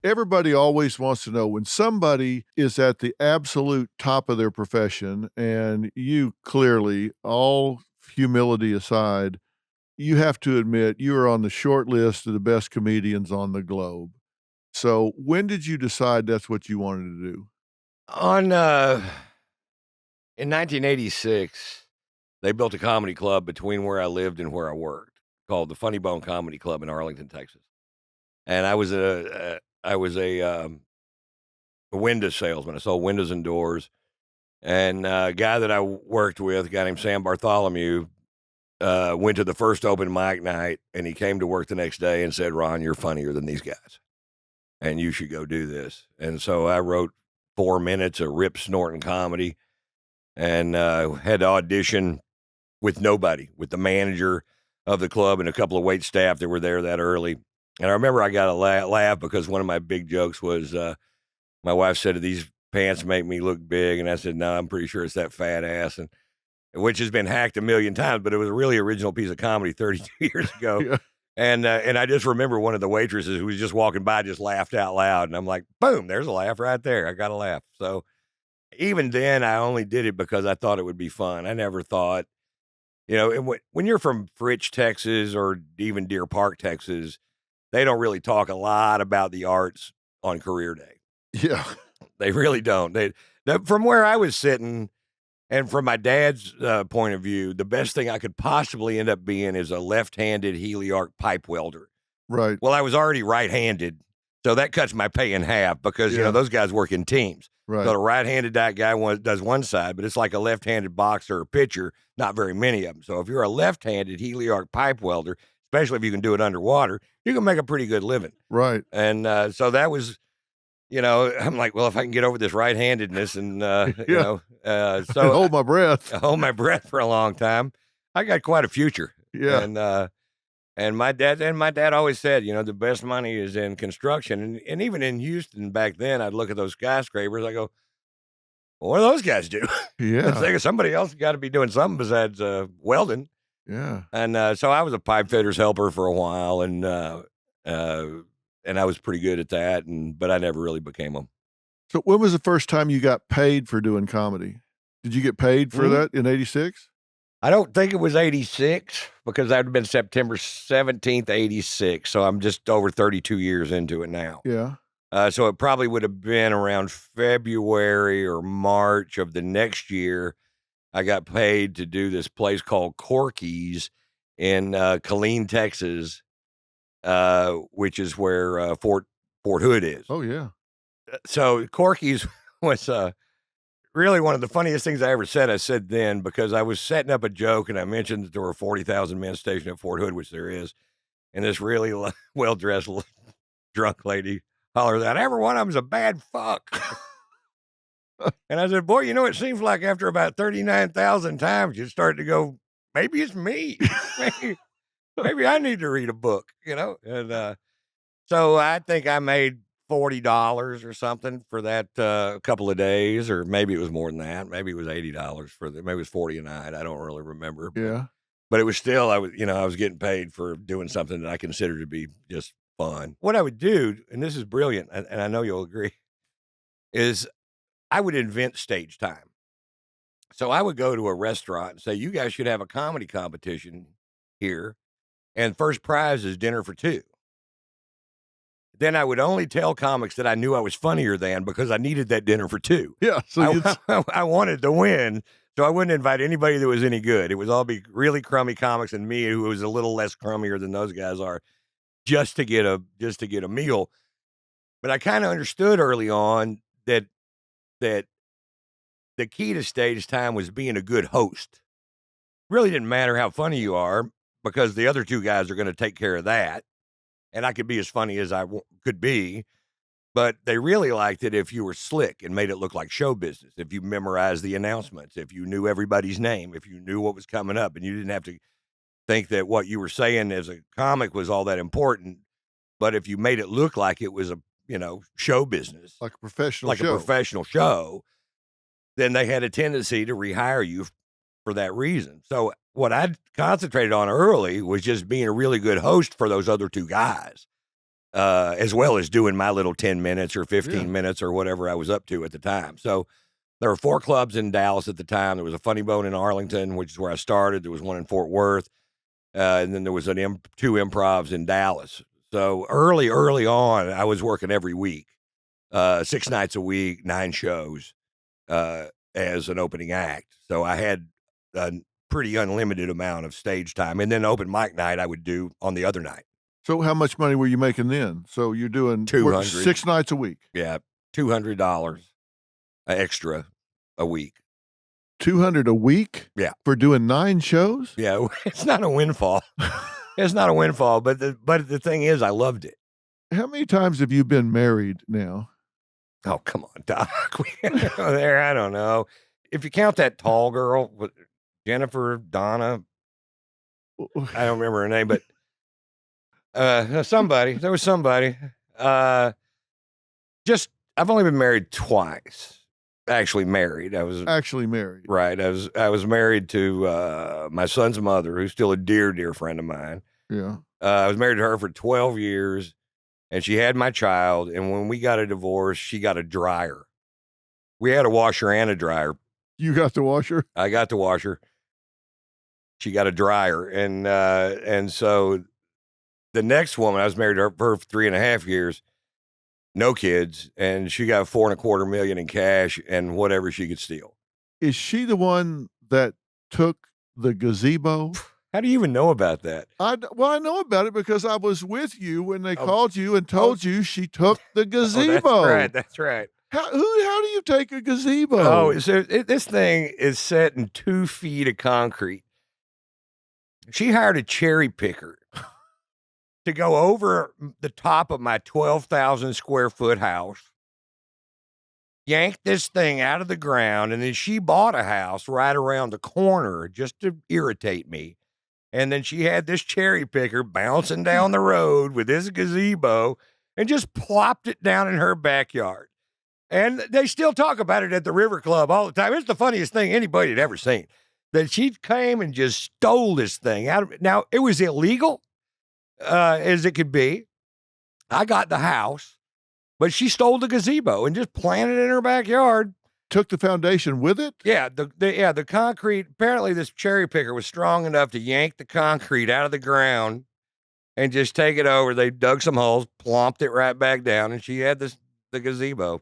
Everybody always wants to know when somebody is at the absolute top of their profession, and you clearly, all humility aside, you have to admit you are on the short list of the best comedians on the globe. So when did you decide that's what you wanted to do? On, in 1986, they built a comedy club between where I lived and where I worked called the Funny Bone Comedy Club in Arlington, Texas. And I was a window salesman. I sold windows and doors. And a guy that I worked with, a guy named Sam Bartholomew, went to the first open mic night, and he came to work the next day and said, "Ron, you're funnier than these guys, and you should go do this." And so I wrote 4 minutes of rip snorting comedy and had to audition with nobody, with the manager of the club and a couple of wait staff that were there that early. And I remember I got a laugh because one of my big jokes was my wife said, "These pants make me look big," and I said, "No, I'm pretty sure it's that fat ass," and which has been hacked a million times, but it was a really original piece of comedy 32 years ago. Yeah. And I just remember one of the waitresses who was just walking by just laughed out loud, and I'm like, boom, there's a laugh right there. I got a laugh. So even then, I only did it because I thought it would be fun. I never thought, and when you're from Fritch, Texas, or even Deer Park, Texas, they don't really talk a lot about the arts on career day. Yeah. They really don't. From where I was sitting, and from my dad's point of view, the best thing I could possibly end up being is a left-handed heliarc pipe welder. Right. Well, I was already right-handed, so that cuts my pay in half because, Yeah. those guys work in teams. Right. So the right-handed guy does one side, but it's like a left-handed boxer or pitcher, not very many of them. So if you're a left-handed heliarc pipe welder, especially if you can do it underwater, you can make a pretty good living. Right. And so that was, I'm like, well, if I can get over this right-handedness and, so Hold my breath. I hold my breath for a long time, I got quite a future. Yeah. And my dad always said, the best money is in construction. And even in Houston back then, I'd look at those skyscrapers. I go, well, what do those guys do? Yeah. It's like somebody else got to be doing something besides welding. Yeah. And so I was a pipe fitter's helper for a while, and I was pretty good at that. But I never really became them. So when was the first time you got paid for doing comedy? Did you get paid for that in 86? I don't think it was 86 because that would have been September 17th, 86. So I'm just over 32 years into it now. Yeah. So it probably would have been around February or March of the next year. I got paid to do this place called Corky's in Killeen, Texas, which is where Fort Hood is. Oh, yeah. So Corky's was really one of the funniest things I ever said. I said then because I was setting up a joke and I mentioned that there were 40,000 men stationed at Fort Hood, which there is, and this really well-dressed drunk lady hollers out, "Every one of them's a bad fuck." And I said, "Boy, it seems like after about 39,000 times, you start to go, maybe it's me. maybe I need to read a book, And so I think I made $40 or something for that couple of days, or maybe it was more than that. Maybe it was $80 maybe it was 40 a night. I don't really remember. Yeah. But it was still, I was getting paid for doing something that I consider to be just fun. What I would do, and this is brilliant, and I know you'll agree, is I would invent stage time. So I would go to a restaurant and say, "You guys should have a comedy competition here, and first prize is dinner for two." Then I would only tell comics that I knew I was funnier than because I needed that dinner for two. Yeah. So I wanted to win, so I wouldn't invite anybody that was any good. It was all be really crummy comics and me, who was a little less crummier than those guys are, just to get a meal. But I kind of understood early on that the key to stage time was being a good host. Really didn't matter how funny you are because the other two guys are going to take care of that. And I could be as funny as I could be, but they really liked it if you were slick and made it look like show business. If you memorized the announcements, if you knew everybody's name, if you knew what was coming up, and you didn't have to think that what you were saying as a comic was all that important. But if you made it look like it was a, show business, like a professional show, then they had a tendency to rehire you for that reason. So what I concentrated on early was just being a really good host for those other two guys. as well as doing my little 10 minutes or 15 minutes or whatever I was up to at the time. So there were 4 clubs in Dallas at the time. There was a Funny Bone in Arlington, which is where I started. There was one in Fort Worth. And then there was 2 improvs in Dallas. So early on, I was working every week, 6 nights a week, 9 shows, as an opening act. So I had a pretty unlimited amount of stage time. And then open mic night I would do on the other night. So how much money were you making then? So you're doing $200. 6 nights a week. Yeah, $200 extra a week. $200 a week? Yeah. For doing 9 shows? Yeah, it's not a windfall. It's not a windfall, but the thing is, I loved it. How many times have you been married now? Oh, come on, Doc. There, I don't know. If you count that tall girl, Jennifer, Donna, I don't remember her name, but somebody. There was somebody. I've only been married twice. Actually married. I was actually married. Right. I was married to my son's mother, who's still a dear friend of mine. Yeah. I was married to her for 12 years, and she had my child. And when we got a divorce, she got a dryer. We had a washer and a dryer. You got the washer? I got the washer. She got a dryer. And so the next woman, I was married to her for 3.5 years, no kids, and she got $4.25 million in cash and whatever she could steal. Is she the one that took the gazebo? How do you even know about that? Well, I know about it because I was with you when they called you and told you she took the gazebo. Oh, that's right. How do you take a gazebo? Oh, so this thing is set in 2 feet of concrete. She hired a cherry picker to go over the top of my 12,000 square foot house, yanked this thing out of the ground, and then she bought a house right around the corner just to irritate me. And then she had this cherry picker bouncing down the road with this gazebo and just plopped it down in her backyard. And they still talk about it at the River Club all the time. It's the funniest thing anybody had ever seen. That she came and just stole this thing out of it. Now, it was illegal as it could be. I got the house, but she stole the gazebo and just planted it in her backyard. Took the foundation with it? Yeah, the concrete. Apparently, this cherry picker was strong enough to yank the concrete out of the ground and just take it over. They dug some holes, plomped it right back down, and she had the gazebo.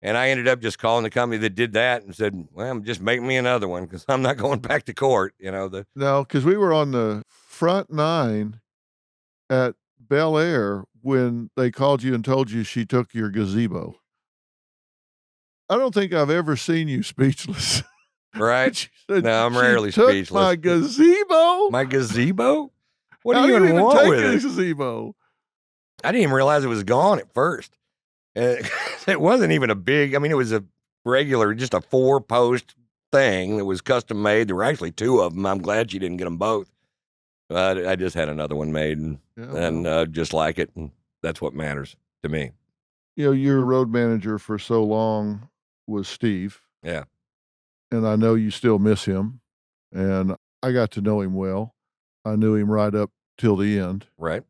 And I ended up just calling the company that did that and said, well, just make me another one because I'm not going back to court. No, because we were on the front 9 at Bel Air when they called you and told you she took your gazebo. I don't think I've ever seen you speechless. Right? Said, no, I'm rarely took speechless. My gazebo? My gazebo? What do How you even want take with a it? Gazebo? I didn't even realize it was gone at first. It wasn't even a big, it was a regular, just a 4-post thing that was custom made. There were actually 2 of them. I'm glad she didn't get them both. I just had another one made and just like it. And that's what matters to me. Your road manager for so long was Steve. Yeah. And I know you still miss him. And I got to know him well. I knew him right up till the end. Right.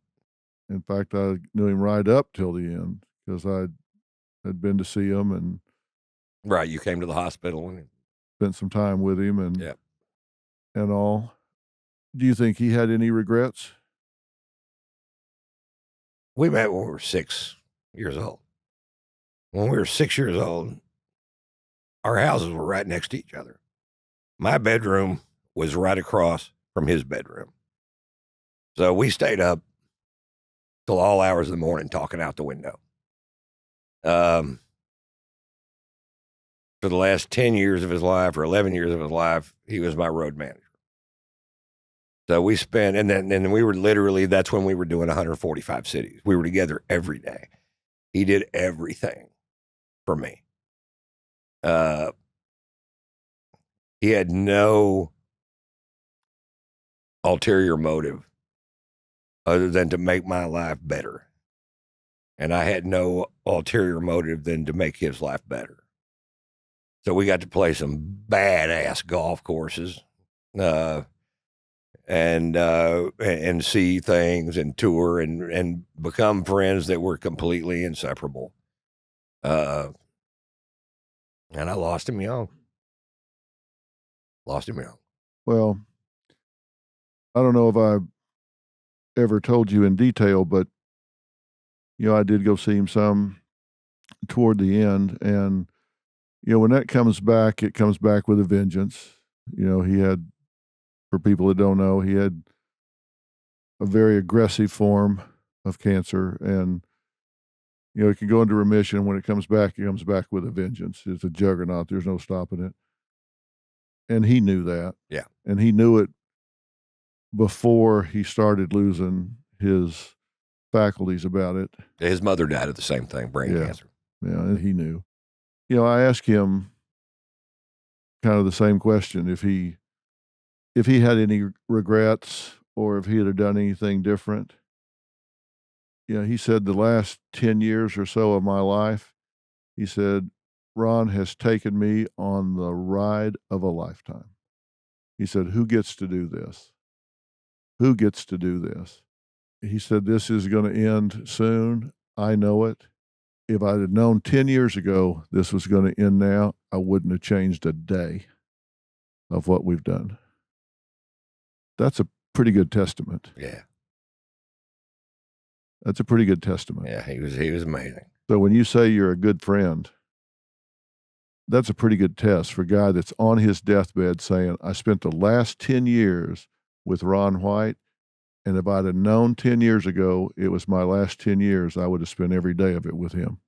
In fact, I knew him right up till the end because I had been to see him and right. You came to the hospital and spent some time with him and all. Do you think he had any regrets? We met when we were 6 years old. When we were 6 years old, our houses were right next to each other. My bedroom was right across from his bedroom. So we stayed up till all hours of the morning talking out the window. For the last 10 years of his life or 11 years of his life, he was my road manager. So we spent, and then we were literally, that's when we were doing 145 cities. We were together every day. He did everything for me. He had no ulterior motive other than to make my life better. And I had no ulterior motive than to make his life better. So we got to play some badass golf courses. and see things and tour and become friends that were completely inseparable. And I lost him young. Lost him young. Well, I don't know if I ever told you in detail, but, I did go see him some toward the end, and, when that comes back, it comes back with a vengeance. He had, for people that don't know, he had a very aggressive form of cancer, and, it can go into remission. When it comes back with a vengeance. It's a juggernaut. There's no stopping it. And he knew that. Yeah. And he knew it before he started losing his faculties about it. His mother died of the same thing, brain cancer. Yeah, and he knew. I asked him kind of the same question, if he had any regrets or if he had done anything different. He said the last 10 years or so of my life, he said, Ron has taken me on the ride of a lifetime. He said, who gets to do this? Who gets to do this? He said, this is going to end soon. I know it. If I'd have known 10 years ago this was going to end now, I wouldn't have changed a day of what we've done. That's a pretty good testament. Yeah. That's a pretty good testament. Yeah, he was amazing. So when you say you're a good friend, that's a pretty good test for a guy that's on his deathbed saying, I spent the last 10 years with Ron White, and if I'd have known 10 years ago it was my last 10 years, I would have spent every day of it with him.